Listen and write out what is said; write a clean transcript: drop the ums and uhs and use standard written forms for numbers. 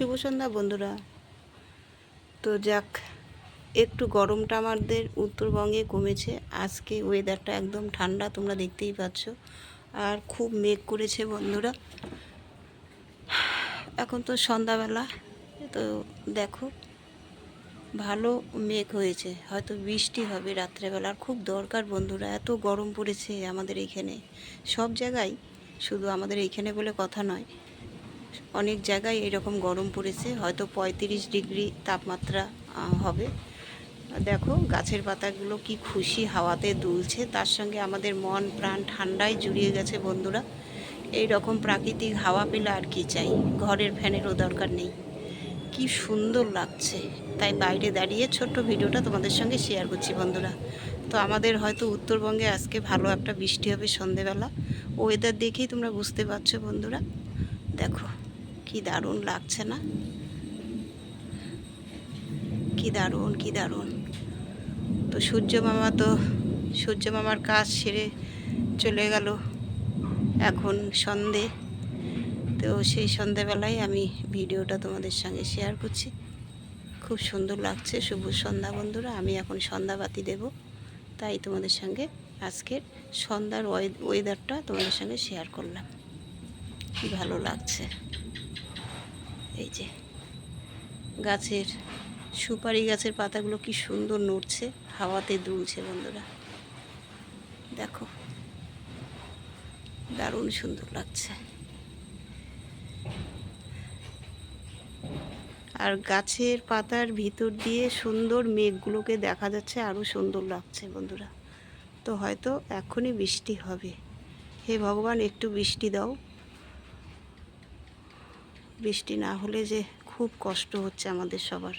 শুভ সন্ধ্যা বন্ধুরা। তো যাক, একটু গরমটা আমাদের উত্তরবঙ্গে কমেছে। আজকে ওয়েদারটা একদম ঠান্ডা, তোমরা দেখতেই পাচ্ছ। আর খুব মেঘ করেছে বন্ধুরা। এখন তো সন্ধ্যাবেলা, তো দেখো ভালো মেঘ হয়েছে, হয়তো বৃষ্টি হবে রাত্রেবেলা। আর খুব দরকার বন্ধুরা, এত গরম পড়েছে আমাদের এইখানে। সব জায়গায়, শুধু আমাদের এইখানে বলে কথা নয়, অনেক জায়গায় এরকম গরম পড়েছে। হয়তো 35 ডিগ্রি তাপমাত্রা হবে। দেখো গাছের পাতাগুলো কি খুশি হাওয়াতে দুলছে, তার সঙ্গে আমাদের মন প্রাণ ঠান্ডায় জুড়িয়ে গেছে বন্ধুরা। এই রকম প্রাকৃতিক হাওয়া পেলে আর কি চাই, ঘরের ফ্যানেরও দরকার নেই। কি সুন্দর লাগছে, তাই বাইরে দাঁড়িয়ে ছোট্ট ভিডিওটা তোমাদের সঙ্গে শেয়ার করছি বন্ধুরা। তো আমাদের হয়তো উত্তরবঙ্গে আজকে ভালো একটা বৃষ্টি হবে সন্ধেবেলা। ওয়েদার দেখেই তোমরা বুঝতে পারছো বন্ধুরা। দেখো কি দারুণ লাগছে না? কি দারুণ, কি দারুণ। তো সূর্য মামার কাজ সেরে চলে গেল, এখন সন্ধে। তো সেই সন্ধেবেলায় আমি ভিডিওটা তোমাদের সঙ্গে শেয়ার করছি। খুব সুন্দর লাগছে। শুভ সন্ধ্যা বন্ধুরা। আমি এখন সন্ধ্যাবাতি দেব, তাই তোমাদের সঙ্গে আজকের সন্ধ্যার ওয়েদারটা তোমাদের সঙ্গে শেয়ার করলাম। কি ভালো লাগছে। এই যে গাছের সুপারি গাছের পাতাগুলো কি সুন্দর নড়ছে, হাওয়াতে দুলছে বন্ধুরা। দেখো দারুণ সুন্দর লাগছে। আর গাছের পাতার ভিতর দিয়ে সুন্দর মেঘগুলোকে দেখা যাচ্ছে, আরও সুন্দর লাগছে বন্ধুরা। তো হয়তো এখনই বৃষ্টি হবে। হে ভগবান, একটু বৃষ্টি দাও। বৃষ্টি না হলে যে খুব কষ্ট হচ্ছে আমাদের সবার।